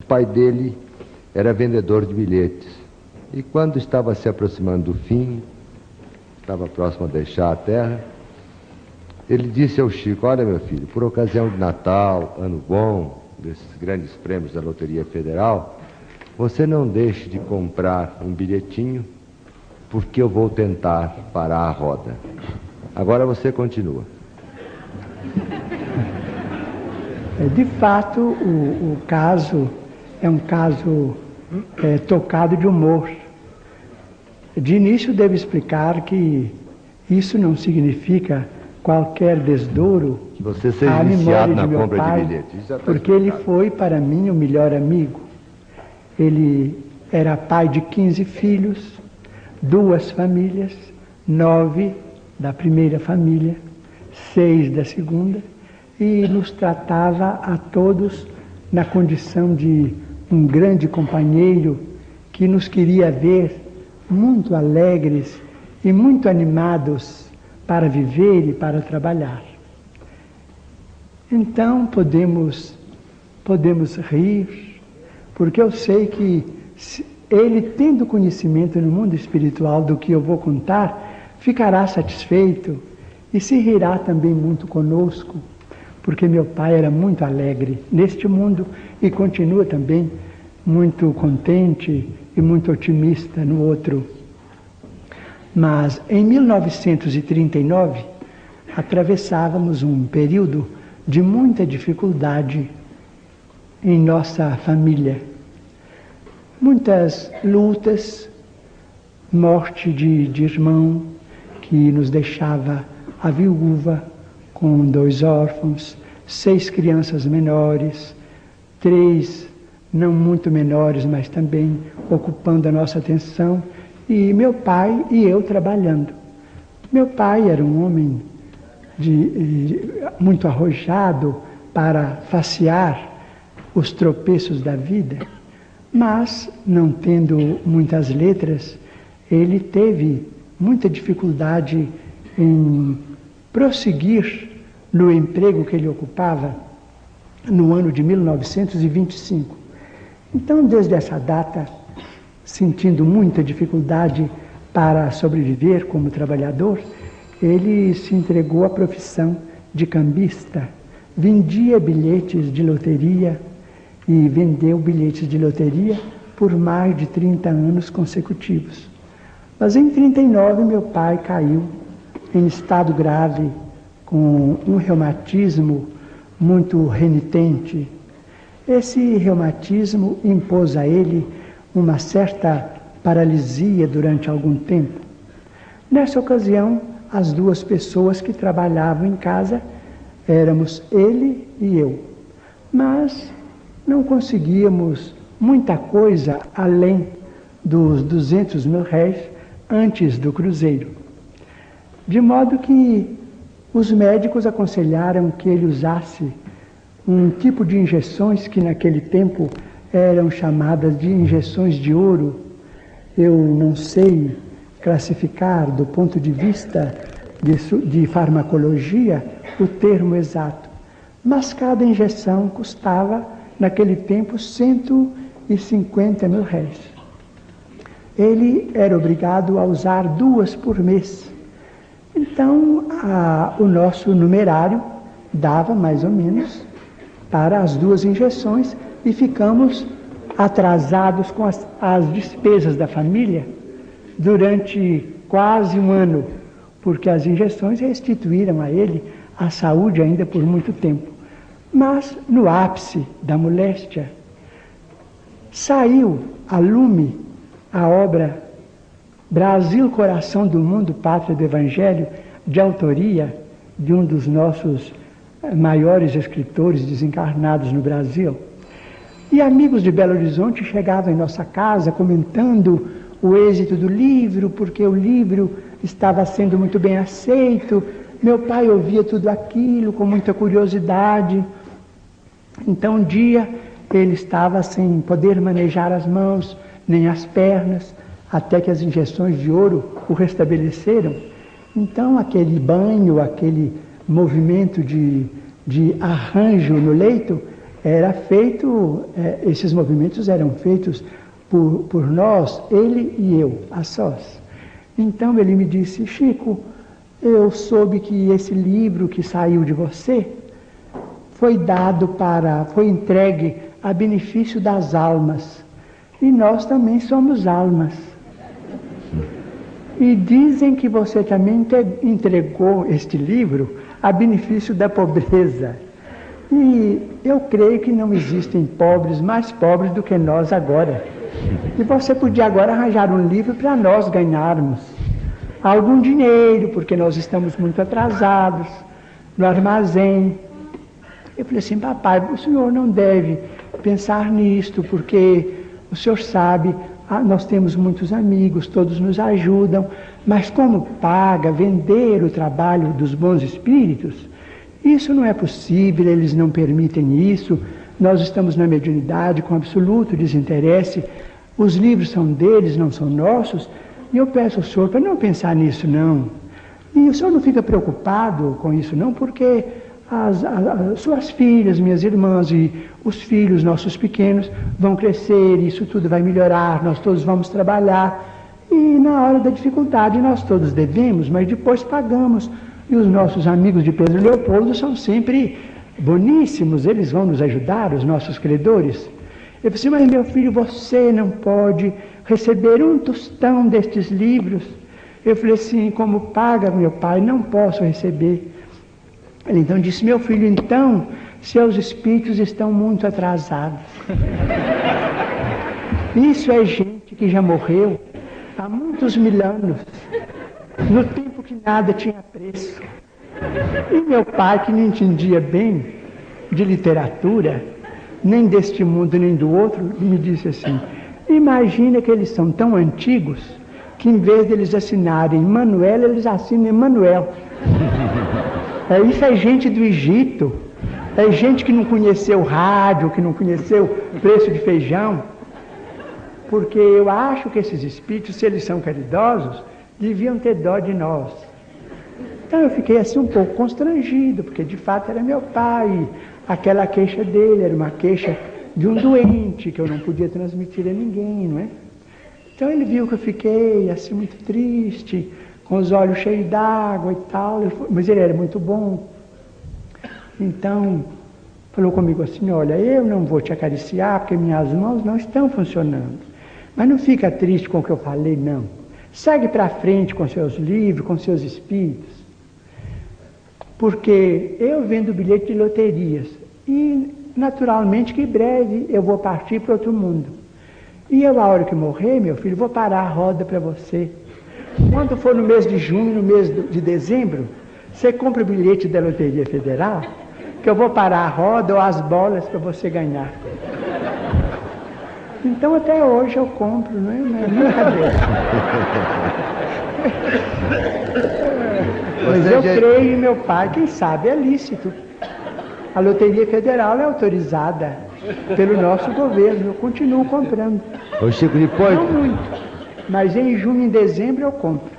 pai dele era vendedor de bilhetes. E quando estava se aproximando do fim, estava próximo a deixar a terra, ele disse ao Chico: olha, meu filho, por ocasião de Natal, Ano Bom, desses grandes prêmios da Loteria Federal, você não deixe de comprar um bilhetinho, porque eu vou tentar parar a roda. Agora você continua. De fato, o caso é um caso tocado de humor. De início, devo explicar que isso não significa qualquer desdouro você seja à iniciado memória na de meu compra pai, de bilhetes. porque ele foi para mim o melhor amigo. Ele era pai de 15 filhos, 2 famílias, 9 da primeira família, 6 da segunda, e nos tratava a todos na condição de um grande companheiro que nos queria ver muito alegres e muito animados para viver e para trabalhar. Então podemos rir, porque eu sei que ele, tendo conhecimento no mundo espiritual do que eu vou contar, ficará satisfeito e se rirá também muito conosco, porque meu pai era muito alegre neste mundo e continua também muito contente e muito otimista no outro. Mas em 1939 atravessávamos um período de muita dificuldade em nossa família. Muitas lutas, morte de irmão que nos deixava a viúva com 2 órfãos, 6 crianças menores, 3 não muito menores, mas também ocupando a nossa atenção, e meu pai e eu trabalhando. Meu pai era um homem muito arrojado para facear os tropeços da vida, mas, não tendo muitas letras, ele teve muita dificuldade em prosseguir no emprego que ele ocupava no ano de 1925. Então, desde essa data, sentindo muita dificuldade para sobreviver como trabalhador, ele se entregou à profissão de cambista, vendia bilhetes de loteria e vendeu bilhetes de loteria por mais de 30 anos consecutivos. Mas em 39 meu pai caiu em estado grave, com um reumatismo muito renitente. Esse reumatismo impôs a ele uma certa paralisia durante algum tempo. Nessa ocasião, as 2 pessoas que trabalhavam em casa éramos ele e eu. Mas não conseguíamos muita coisa além dos 200 mil réis antes do cruzeiro. De modo que os médicos aconselharam que ele usasse um tipo de injeções que naquele tempo eram chamadas de injeções de ouro. Eu não sei classificar do ponto de vista de farmacologia o termo exato, mas cada injeção custava naquele tempo 150 mil réis. Ele era obrigado a usar 2 por mês. Então, o nosso numerário dava mais ou menos para as 2 injeções e ficamos atrasados com as despesas da família durante quase um ano, porque as injeções restituíram a ele a saúde ainda por muito tempo. Mas, no ápice da moléstia, saiu a lume a obra Brasil, Coração do Mundo, Pátria do Evangelho, de autoria de um dos nossos maiores escritores desencarnados no Brasil. E amigos de Belo Horizonte chegavam em nossa casa comentando o êxito do livro, porque o livro estava sendo muito bem aceito. Meu pai ouvia tudo aquilo com muita curiosidade. Então, um dia, ele estava sem poder manejar as mãos, nem as pernas, até que as injeções de ouro o restabeleceram. Então, aquele banho, aquele movimento de arranjo no leito, era feito, esses movimentos eram feitos por nós, ele e eu, a sós. Então ele me disse: Chico, eu soube que esse livro que saiu de você foi entregue a benefício das almas. E nós também somos almas. E dizem que você também entregou este livro a benefício da pobreza. E eu creio que não existem pobres mais pobres do que nós agora. E você podia agora arranjar um livro para nós ganharmos algum dinheiro, porque nós estamos muito atrasados no armazém. Eu falei assim: papai, o senhor não deve pensar nisto, porque o senhor sabe, nós temos muitos amigos, todos nos ajudam, mas como paga vender o trabalho dos bons espíritos, isso não é possível, eles não permitem isso, nós estamos na mediunidade com absoluto desinteresse, os livros são deles, não são nossos, e eu peço ao senhor para não pensar nisso não. E o senhor não fica preocupado com isso não, porque as suas filhas, minhas irmãs e os filhos nossos pequenos vão crescer, isso tudo vai melhorar, nós todos vamos trabalhar, e na hora da dificuldade nós todos devemos, mas depois pagamos. E os nossos amigos de Pedro Leopoldo são sempre boníssimos, eles vão nos ajudar, os nossos credores. Eu disse: mas meu filho, você não pode receber um tostão destes livros. Eu falei assim: como paga, meu pai, não posso receber. Ele então disse: meu filho, então, seus espíritos estão muito atrasados. Isso é gente que já morreu há muitos mil anos, no tempo que nada tinha preço. E meu pai, que não entendia bem de literatura, nem deste mundo nem do outro, me disse assim: imagina que eles são tão antigos que em vez de eles assinarem Manuel, eles assinam Emanuel. Isso é gente do Egito, é gente que não conheceu rádio, que não conheceu preço de feijão. Porque eu acho que esses espíritos, se eles são caridosos, deviam ter dó de nós. Então eu fiquei assim um pouco constrangido, porque de fato era meu pai, aquela queixa dele era uma queixa de um doente, que eu não podia transmitir a ninguém, não é? Então ele viu que eu fiquei assim muito triste, com os olhos cheios d'água e tal, mas ele era muito bom. Então falou comigo assim: olha, eu não vou te acariciar, porque minhas mãos não estão funcionando. Mas não fica triste com o que eu falei, não. Segue para frente com seus livros, com seus espíritos. Porque eu vendo bilhete de loterias. E, naturalmente, que em breve eu vou partir para outro mundo. E eu, a hora que morrer, meu filho, vou parar a roda para você. Quando for no mês de junho, no mês de dezembro, você compra o bilhete da Loteria Federal, que eu vou parar a roda ou as bolas para você ganhar. Então até hoje eu compro, não é brincadeira. Mas eu creio em meu pai, quem sabe é lícito. A Loteria Federal é autorizada pelo nosso governo, eu continuo comprando. Ô Chico, depois... Não muito, mas em junho e em dezembro eu compro.